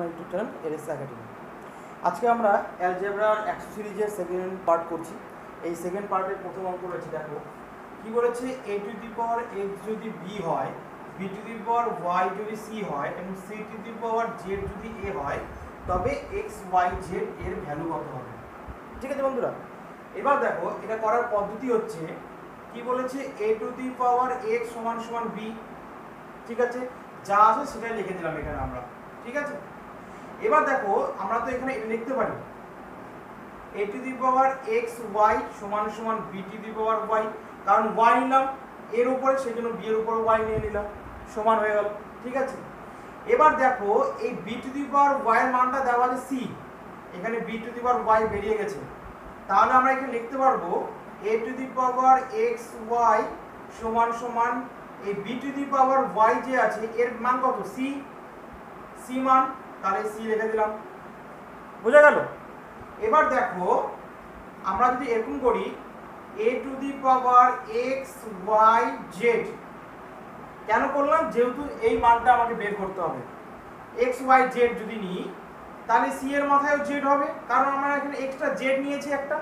My YouTube channel LS academy. আজকে আমরা অ্যালজেব্রার 100 সিরিজের সেকেন্ড পার্ট করছি। এই সেকেন্ড পার্টের প্রথম অঙ্ক রয়েছে, দেখো কি বলেছে, a two the power x যদি b হয়, b two the power y যদি c হয় এবং c two the power z যদি a হয়, তবে x y z এর ভ্যালু কত হবে। ঠিক আছে বন্ধুরা, এবার দেখো এটা করার পদ্ধতি হচ্ছে, কি বলেছে, a two the power x সমান সমান b। ঠিক আছে, যা আছে সেটাই লিখে দিলাম এখানে আমরা। ঠিক আছে, এবার দেখো আমরা তো এখানে লিখতে পারি a two the power x y সমান সমান b two the power y, কারণ y নিলাম এর উপরে, সেজন্য b এর উপরে y নিয়ে নিলাম, সমান হয়ে গেল। ঠিক আছে, এবার দেখো এই b two the power y এর মানটা দেওয়া আছে c, এখানে b two the power y বেরিয়ে গেছে, তাহলে আমরা এখানে লিখতে পারবো a two the power x y সমান সমান এই b two the power y যে আছে এর মান কত, c মান, তাহলে c লিখে দিলাম। বোঝা গেল? এবার দেখো আমরা যদি এরকম করি a two the power x y z, কেন করলাম, যেহেতু এই মানটা আমাকে বের করতে হবে। x y z যদি নিই তাহলে c এর মাথায় z হবে, কারণ আমরা এখানে এক্সট্রা z নিয়েছি একটা,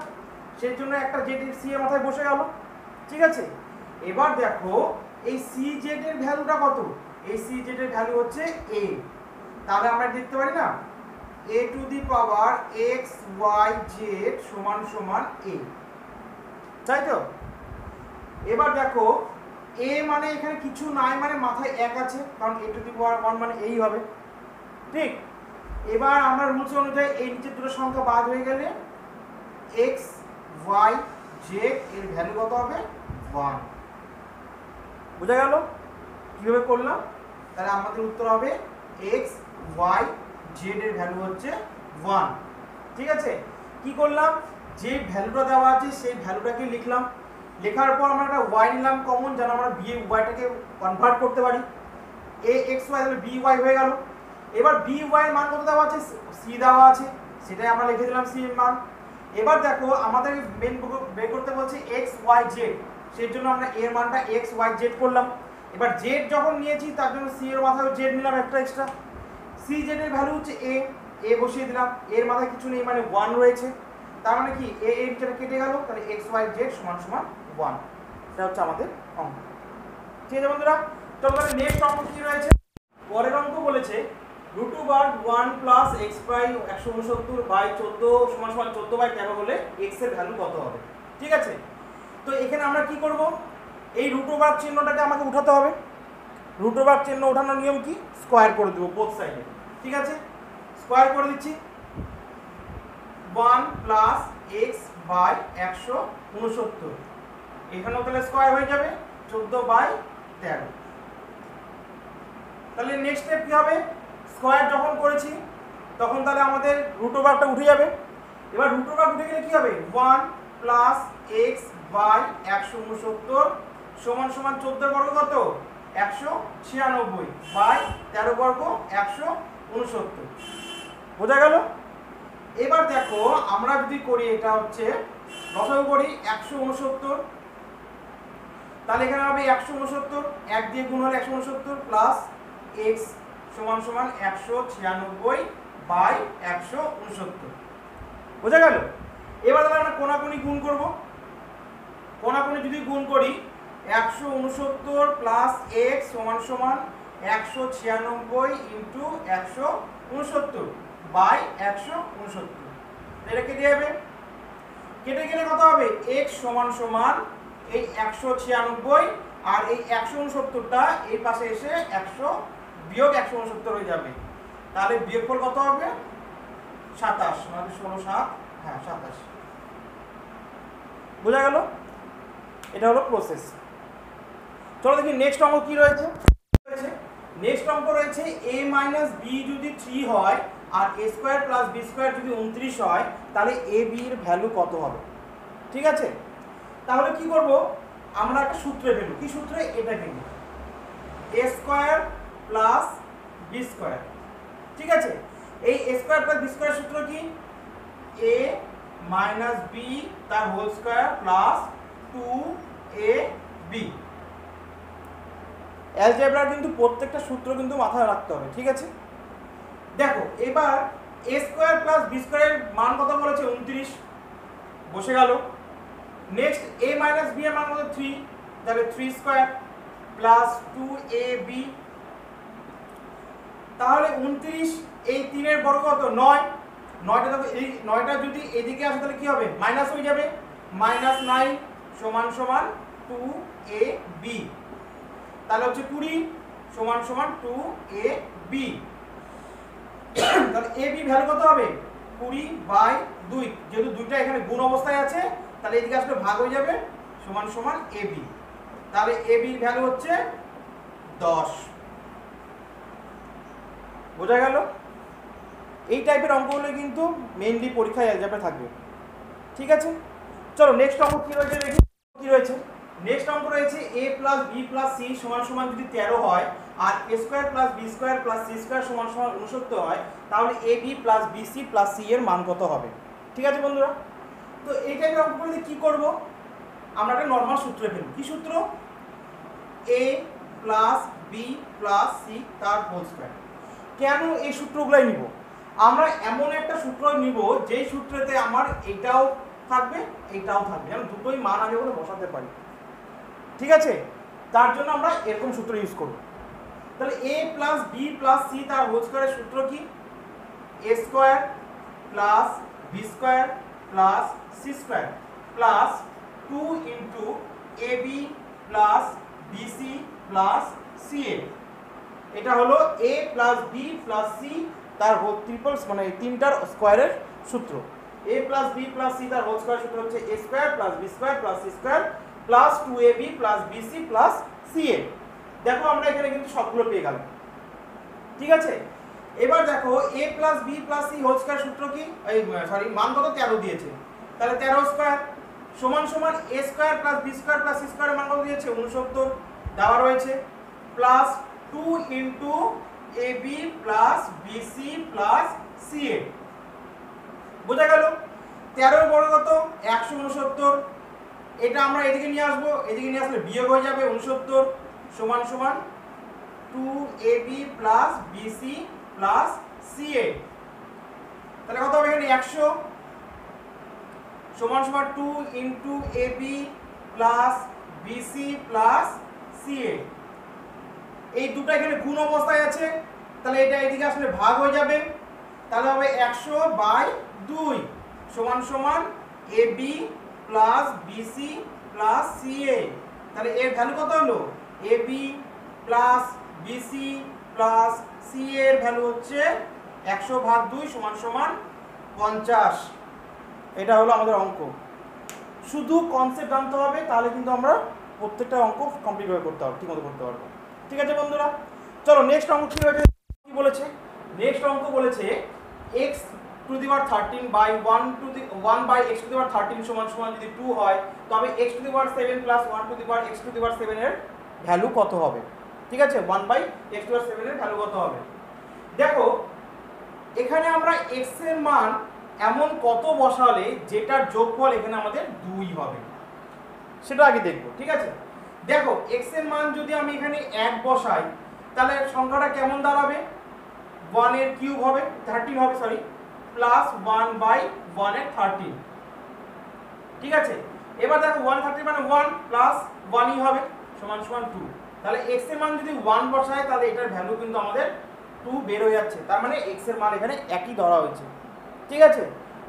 সেই জন্য একটা z c এর মাথায় বসে গেল। ঠিক আছে, এবার দেখো এই cz এর ভ্যালুটা কত, এই cz এর ভ্যালু হচ্ছে a, তাহলে আমরা দেখতে পারি না a two the power x y z সমান সমান a, তাই তো? এবার দেখো a মানে এখানে কিছু নাই, মানে মাথায় 1 আছে, কারণ a টু দি পাওয়ার 1 মানে এই হবে। ঠিক, এবার আমরা রুলস অনুযায়ী এই নিচের দুটো সংখ্যা বাদ হয়ে গেলে x y z এর ভ্যালু কত হবে, 1। বোঝা গেল কিভাবে করলাম? তাহলে আমাদের উত্তর হবে x y z এর ভ্যালু হচ্ছে 1। ঠিক আছে, কি করলাম, যে ভ্যালুটা দেওয়া আছে সেই ভ্যালুটাকে লিখলাম, লেখার পর আমরা একটা y নিলাম কমন, যেন আমরা b yটাকে কনভার্ট করতে পারি, a x y তাহলে b y হয়ে গেল। এবার b y এর মান কত দেওয়া আছে, c দেওয়া আছে, সেটাই আমরা লিখে দিলাম c এর মান। এবার দেখো আমাদের মেন বের করতে বলছে x y z, সেই জন্য আমরা এর মানটা x y z করলাম। এবার z যখন নিয়েছি তার জন্য c এর মাথায় z নিলাম একটা এক্সট্রা, c z এর ভ্যালু হচ্ছে a বসিয়ে দিলাম, এর মাথায় কিছু নেই মানে 1 রয়েছে, তার মানে কি a এর ভিতরে কেটে গেল, তাহলে x y z সমান সমান 1। এটা হচ্ছে আমাদের অঙ্ক। ঠিক আছে বন্ধুরা, চলো তাহলে নেক্সট অঙ্ক কি রয়েছে। পরের অঙ্ক বলেছে √1 + x প্রাই 169/14 সমান সমান 14/13 হলে x এর ভ্যালু কত হবে। ঠিক আছে, তো এখানে আমরা কি করব, এই √ চিহ্নটাকে আমাকে উঠাতে হবে। √ চিহ্ন ওঠানোর নিয়ম কি, স্কয়ার করে দেব বোথ সাইডে। ঠিক আছে, স্কয়ার করে দিচ্ছি, 1 + x / 169, এখানেও তাহলে স্কয়ার হয়ে যাবে 14/13। তাহলে নেক্সট স্টেপ কি হবে, স্কয়ার যখন করেছি তখন তাহলে আমাদের √টা উঠে যাবে। এবার √টা উঠে গেলে কি হবে, 1 + x / 169 সমান সমান 14 বর্গ কত, 196/13 বর্গ 169। বোঝা গেল? এবার দেখো আমরা যদি করি, এটা হচ্ছে লসাগু করি 169, তাহলে এখানে হবে 169, 1 দিয়ে গুণ হলে 169 প্লাস x সমান সমান 196/169। বোঝা গেল? এবার তাহলে আমরা কোণাকুণি গুণ করব, কোণাকুণি যদি গুণ করি 169 প্লাস x সমান সমান 196 ইনটু 169/169, এটা কেটে যাবে, কেটে গেলে কত হবে, x সমান সমান এই 196 আর এই 169টা এই পাশে এসে 100 বিয়োগ 169 হয়ে যাবে, তাহলে বিয়োগফল কত হবে, 27, মানে 16 7, হ্যাঁ 27। বোঝা গেল? এটা হলো প্রসেস। চলো দেখি নেক্সট অঙ্ক কি রয়েছে। নেক্সট অঙ্ক রয়েছে a - b যদি 3 হয় আর a² + b² যদি 29 হয়, তাহলে a b এর ভ্যালু কত হবে। ঠিক আছে, তাহলে কি করব, আমরা একটা সূত্রে ফেলব, কি সূত্রে, এটা ফেলব, a² + b²। ঠিক আছে, এই a² + b² সূত্র কি, a - b তার হোল স্কয়ার প্লাস 2ab। অ্যালজেব্রার কিন্তু প্রত্যেকটা সূত্র কিন্তু মাথায় রাখতে হবে। ঠিক আছে, দেখো এবার a স্কোয়ার প্লাস b স্কোয়ারের মান কত বলেছে 29, বসে গেল। নেক্সট a মাইনাস b এর মান কত 3, তাহলে 3 স্কোয়ার প্লাস 2ab, তাহলে 29 এই 3 এর বর্গ কত 9, 9টা দেখো এই 9টা যদি এদিকে আসে তাহলে কি হবে মাইনাস হয়ে যাবে, -9 সমান সমান 2ab, তাহলে হচ্ছে 20 সমান সমান 2ab, তাহলে ab ভ্যালু কত হবে 20/2, যেহেতু দুইটা এখানে গুণ অবস্থায় আছে তাহলে এদিকে আসলে ভাগ হয়ে যাবে সমান সমান ab, তাহলে ab এর ভ্যালু হচ্ছে 10। বোঝা গেল? এই টাইপের অঙ্কগুলো কিন্তু মেইনলি পরীক্ষায় অ্যালজেব্রা থাকবে। ঠিক আছে, চলো নেক্সট অঙ্ক কি রয়েছে দেখি। কি রয়েছে নেক্সট অঙ্ক রয়েছে a plus b plus c সমান সমান যদি 13 হয় আর a square plus b square plus c square সমান সমান 69 হয়, তাহলে ab plus bc plus c এর মান কত হবে? ঠিক আছে বন্ধুরা, তো এই টাইপের অঙ্কগুলোতে কি করব, আমরা একটা নরমাল সূত্রে ফেলব। কি সূত্র? a plus b plus c তার হোল স্কয়ার। কেন এই সূত্রগুলাই নিব? আমরা এমন একটা সূত্র নিব যেই সূত্রেতে আমার এটাও থাকবে এইটাও থাকবে, আমি দুটোই মান আমি ওখানে বসাতে পারি। ঠিক আছে, তার জন্য আমরা এরকম সূত্র ইউজ করব। তাহলে a plus b plus c তার হোল স্কয়ারের সূত্র কি? a square plus b square plus c square plus 2 into ab plus bc plus ca। এটা হলো a plus b plus c তার হোল ট্রিপলস মানে তিনটার স্কয়ারের সূত্র। a plus b plus c তার হোল স্কয়ার সূত্র হচ্ছে a square plus b square plus c square plus 2ab plus bc plus ca। দেখো আমরা এখানে কিন্তু সবগুলো পেয়ে গেলাম। ঠিক আছে, এবার দেখো a plus b plus c whole square সূত্র কি, এই সরি মান কত 13 দিয়েছে, তাহলে 13 স্কয়ার সমান সমান a square plus b square plus c স্কয়ারের মান কত দিয়েছে 69 দেওয়া রয়েছে, plus 2 into ab plus bc plus ca। বোঝা গেল? 13 এর বর্গ কত 169, এটা আমরা এদিকে নিয়ে আসব, এদিকে নিয়ে আসলে বিয়োগ হয়ে যাবে 69 সমান সমান 2ab plus bc plus ca। তাহলে কত হবে এখানে 100 সমান সমান 2 into ab plus bc plus ca। এই দুটো এখানে গুণ অবস্থায় আছে, তাহলে এটা এদিকে আসলে ভাগ হয়ে যাবে, তাহলে হবে 100/2 সমান সমান ab plus bc plus ca। তাহলে এর ভ্যালু কত হলো ab plus bc plus ca এর ভ্যালু হচ্ছে 100/2 সমান সমান 50। এটা হলো আমাদের অঙ্ক। শুধু কনসেপ্ট জানতে হবে, তাহলে কিন্তু আমরা প্রত্যেকটা অঙ্ক কমপ্লিট করে করতে পারবো, ঠিকমতো করতে পারবো। ঠিক আছে বন্ধুরা, চলো নেক্সট অঙ্ক কি হয়েছে, কি বলেছে? নেক্সট অঙ্ক বলেছে x to the power 13 by 1 by x to the power 13 সমান সমান যদি 2 হয়, তবে x to the power 7 plus 1 to the power x to the power 7 এর ভ্যালু কত হবে? ঠিক আছে, 1 by x to the power 7 এর ভ্যালু কত হবে? দেখো এখানে আমরা x এর মান এমন কত বসালে যেটার যোগফল এখানে আমাদের 2 হবে, সেটা আগে দেখব। ঠিক আছে, দেখো x এর মান যদি আমি এখানে 1 বসাই তাহলে সংখ্যাটা কেমন দাঁড়াবে, 1 এর কিউব হবে 13 হবে, সরি প্লাস 1 বাই 1 এর 13। ঠিক আছে, এবার দেখো 130 মানে 1 প্লাস 1ই হবে সমান সমান 2। তাহলে x এর মান যদি 1 বসাই তাহলে এটার ভ্যালু কিন্তু আমাদের 2 বের হয়ে যাচ্ছে, তার মানে x এর মান এখানে একই ধরা হয়েছে। ঠিক আছে,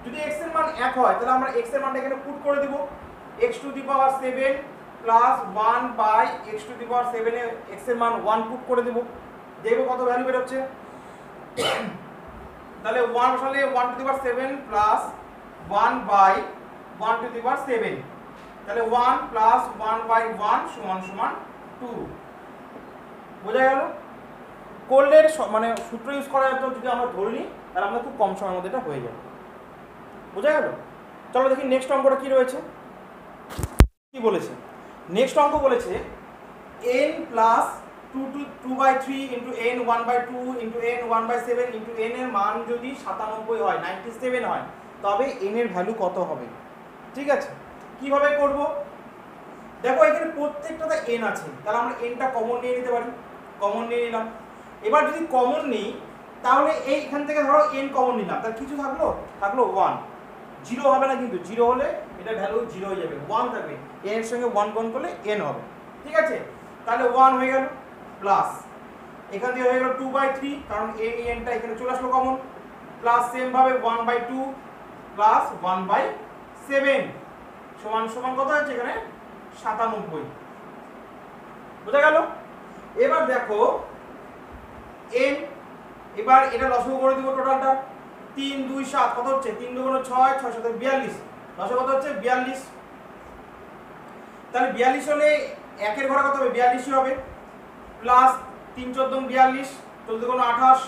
যদি x এর মান 1 হয় তাহলে আমরা x এর মানটা এখানে পুট করে দেব, x to the power 7 plus 1 by x to the power 7 এ x এর মান 1 পুট করে দেব, দেখব কত ভ্যালু বের হচ্ছে। তাহলে 1 বসালে 1 to the power 7 plus 1 by 1 to the power 7, তাহলে 1 প্লাস 1 বাই 1 সমান সমান 2। বোঝা গেল? কোল্ডের মানে সূত্র ইউজ করার জন্য যদি আমরা ধরে নিই তাহলে আমরা খুব কম সময়ের মধ্যে এটা হয়ে যাবে। বোঝা গেল? চলো দেখি নেক্সট অঙ্কটা কি রয়েছে, কি বলেছে। নেক্সট অঙ্ক বলেছে n plus 2/3 into n 1/2 into n 1/7 into n এর মান যদি 97 হয় 97 হয়, তবে n এর ভ্যালু কত হবে? ঠিক আছে, কিভাবে করব? দেখো এখানে প্রত্যেকটাতে n আছে, তাহলে আমরা nটা কমন নিয়ে নিতে পারি, কমন নিয়ে নিলাম। এবার যদি কমন নিই তাহলে এইখান থেকে ধরো n কমন নিলাম, তাহলে কিছু থাকলো 1, 0 হবে না, কিন্তু 0 হলে এটা ভ্যালু 0 হয়ে যাবে, 1 থাকবে, n এর সঙ্গে 1 গুণ করলে n হবে, ঠিক আছে। তাহলে 1 হয়ে গেল প্লাস এখান থেকে হয়ে গেল 2/3, কারণ এই nটা এখানে চলে আসলো কমন, প্লাস সেম ভাবে 1/2 প্লাস 1/7 সমান সমান কত হচ্ছে এখানে 97। বুঝা গেল? এবার দেখো n, এবার এটা লসাগু করে দিব টোটালটা, 3 2 7 কত হচ্ছে, 3 2 6 6 7 42, লসাগু কত হচ্ছে 42। তাহলে 42 হলে একের ঘরে কত হবে 42 হবে, প্লাস 3 14 42, 14 2 28,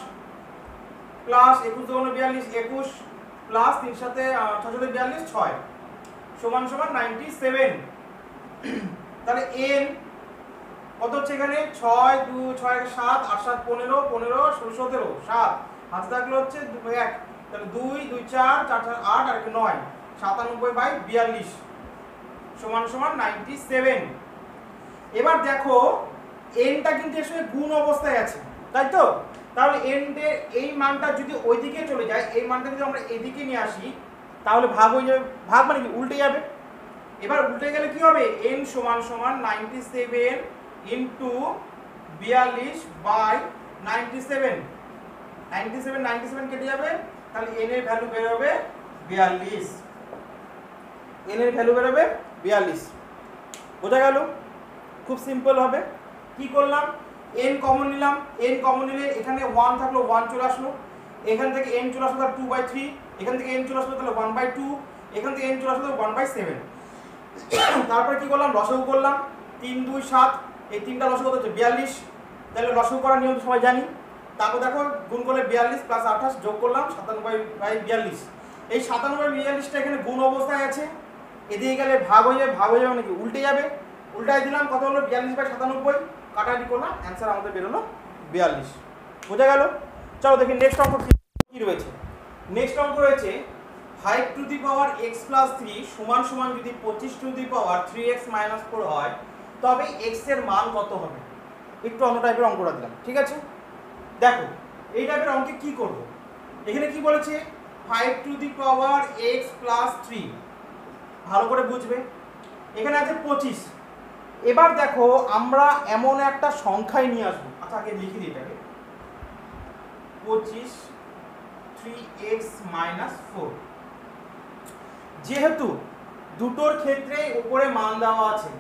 প্লাস 21 2 42 21, প্লাস 3 7 6 7 42 6 সমান সমান 97। তাহলে n কত হচ্ছে এখানে 6 2 6 7 8 7 15 15 16 17 7 হাতে থাকলে হচ্ছে 1, তাহলে 2 2 4 4 4 8 আর 9 97/42 সমান সমান 97। এবার দেখো nটা কিন্তু এর সঙ্গে গুণ অবস্থায় আছে, তাই তো? তাহলে n এর এই মানটা যদি ওইদিকে চলে যায়, এই মানটা যদি আমরা এদিকে নিয়ে আসি, তাহলে ভাগ হয়ে যাবে, ভাগ মানে কি উল্টে যাবে। এবার উল্টে গেলে কি হবে, n সমান সমান 97 ইনটু 42/97, 97 কেটে যাবে, তাহলে n এর ভ্যালু বের হবে 42, n এর ভ্যালু বের হবে 42। বোঝা গেল? খুব সিম্পল হবে। কি করলাম, n কমন নিলাম, n কমন নিলে এখানে 1 থাকলো, 1 চলে আসলো, এখান থেকে n চলে আসলো তাহলে 2/3, এখান থেকে n চলে আসলো তাহলে 1/2, এখান থেকে n চলে আসলো 1/7। তারপরে কি করলাম, লসাগু করলাম, 3 2 7, এই তিনটা লসাগু কত হচ্ছে 42, তাহলে লসাগু করার নিয়ম সবাই জানি। তারপর দেখো গুণ করলে 42 প্লাস 28 যোগ করলাম 97/42, এই 97/42টা এখানে গুণ অবস্থায় আছে, এদিকে গেলে ভাগ হয়ে যাবে, ভাগ হয়ে যাবে নাকি উল্টে যাবে, উল্টায় দিলাম, কত হলো 42/97, কাটাকাটি করলাম, অ্যান্সার আমাদের বের হলো 42। বোঝা গেল? চলো দেখি নেক্সট অঙ্ক কি রয়েছে। নেক্সট অঙ্ক রয়েছে 5 two the power x plus 3 সমান সমান যদি 25 two the power 3x minus 4 হয়, তবে x এর মান কত হবে। একটু অন্য টাইপের অঙ্কটা দিলাম, ঠিক আছে। দেখো এই টাইপের অঙ্কে কি করব, এখানে কি বলেছে 5 two the power x plus 3, ভালো করে বুঝবে, এখানে আছে 25। এবার দেখো আমরা এমন একটা সংখ্যায় নিয়ে আসবো, আচ্ছা আগে লিখে দিই এটাকে, 25 3x মাইনাস 4। যেহেতু দুটোর ক্ষেত্রে উপরে মান দেওয়া আছে,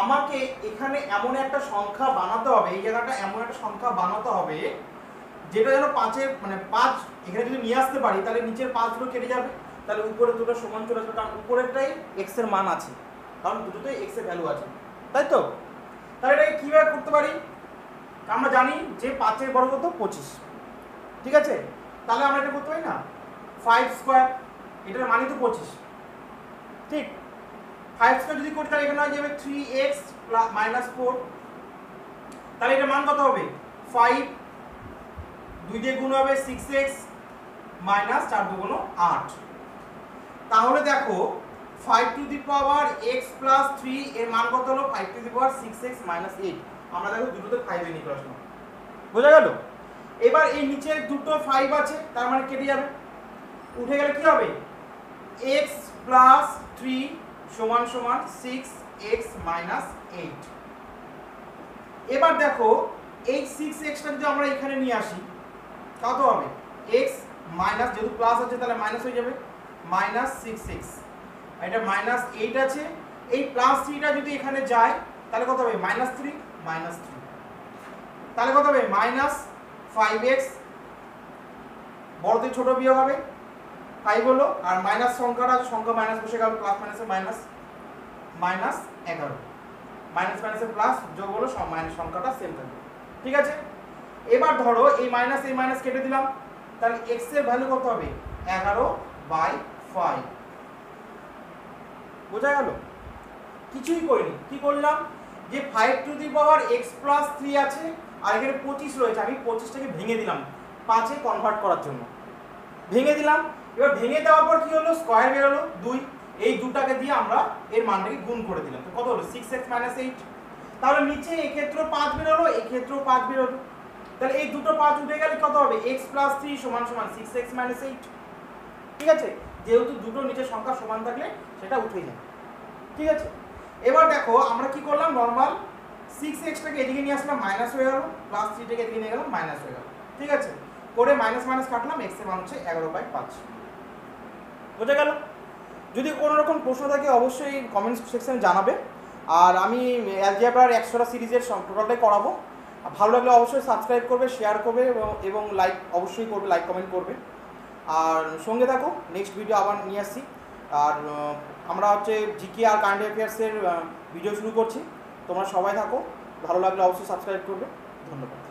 আমাকে এখানে এমন একটা সংখ্যা বানাতে হবে, এই জায়গাটা এমন একটা সংখ্যা বানাতে হবে যেটা যেন 5-এর মানে 5 এখানে যদি নিয়ে আসতে পারি, তাহলে নিচের 5 গুলো কেটে যাবে, তাহলে উপরে দুটো সমান চলে আসবে, কারণ উপরেরটাই x এর মান আছে, কারণ দুটোতেই x এর ভ্যালু আছে, তাই তো। তাহলে এটাকে কিভাবে করতে পারি, আমরা জানি যে 5-এর বর্গ কত 25, ঠিক আছে। তাহলে আমরা এটা করতে পারি না 5 স্কয়ার, এটার মানই তো 25, ঠিক। 5 স্কয়ার যদি করি তাহলে এখানে হয়ে যাবে 3x মাইনাস 4, তাহলে এটার মান কত হবে 5, 2 দিয়ে গুণ হবে 6x মাইনাস 4 2 8। তাহলে দেখো 5 two the power x plus 3 এর মান কত হলো 5 two the power 6x minus 8। আমরা দেখো দুটোতে 5 এর নিয়ে আসলাম, বোঝা গেল? এবার এই নিচে দুটো 5 আছে, তার মানে কেটে যাবে, উঠে গেলে কি হবে x প্লাস 3 সমান সমান 6x মাইনাস 8। এবার দেখো এই 6x টা যদি আমরা এখানে নিয়ে আসি, কত হবে x মাইনাস, যেহেতু প্লাস আছে তাহলে মাইনাস হয়ে যাবে, মাইনাস 6x, এটা মাইনাস 8 আছে, এই প্লাস 3টা যদি এখানে যায় তাহলে কত হবে মাইনাস 3 মাইনাস 3, তাহলে কত হবে মাইনাস 5x, বড়তে ছোট বিয়োগ হবে 5 হলো, আর মাইনাস সংখ্যাটা সংখ্যা মাইনাস বসে গেল, প্লাস মাইনাসে মাইনাস, মাইনাস 11, মাইনাস মাইনাসে প্লাস যোগ হলো, মাইনাস সংখ্যাটা সেম থাকবে, ঠিক আছে। এবার ধরো এই মাইনাস কেটে দিলাম, তাহলে x এর ভ্যালু কত হবে 11/5। বোঝা গেল? কিছুই করিনি, কি করলাম যে 5 two the power x plus 3 আছে, আর এখানে 25 রয়েছে, আমি 25টাকে ভেঙে দিলাম 5-এ কনভার্ট করার জন্য, ভেঙে দিলাম। এবার ভেঙে দেওয়ার পর কি হলো, স্কয়ার বের হলো 2, এই দুটাকে দিয়ে আমরা এর মানটাকে গুণ করে দিলাম, তো কত হলো 6x মাইনাস 8। তাহলে নিচে এই ক্ষেত্রে 5 বের হলো, এই ক্ষেত্রেও 5 বের হলো, তাহলে এই দুটো 5 উঠে গেলে কত হবে x + 3 = 6x - 8। ঠিক আছে, যেহেতু দুটো নিচে সংখ্যা সমান থাকলে সেটা উঠে যায়। ঠিক আছে, এবার দেখো আমরা কি করলাম, নরমাল 6x টাকে এদিকে নিয়ে আসলাম, মাইনাস হয়ে গেল, +3 টাকে এদিকে নিয়ে গেলাম, মাইনাস হয়ে গেল। ঠিক আছে, করে মাইনাস মাইনাস কাটলাম, x এর মান হচ্ছে 11/5। বুঝে গেল? যদি কোনো রকম প্রশ্ন থাকে অবশ্যই কমেন্ট সেকশনে জানাবে। আর আমি অ্যালজেব্রার 100টা সিরিজের টোটালটাই করাবো। ভালো লাগলে অবশ্যই সাবস্ক্রাইব করবে, শেয়ার করবে এবং লাইক অবশ্যই করবে, লাইক কমেন্ট করবে। আর সঙ্গে থাকো, নেক্সট ভিডিও আবার নিয়ে আসছি। আর আমরা হচ্ছে জিকে আর কারেন্ট অ্যাফেয়ার্সের ভিডিও শুরু করছি। তোমরা সবাই থাকো, ভালো লাগলে অবশ্যই সাবস্ক্রাইব করবে। ধন্যবাদ।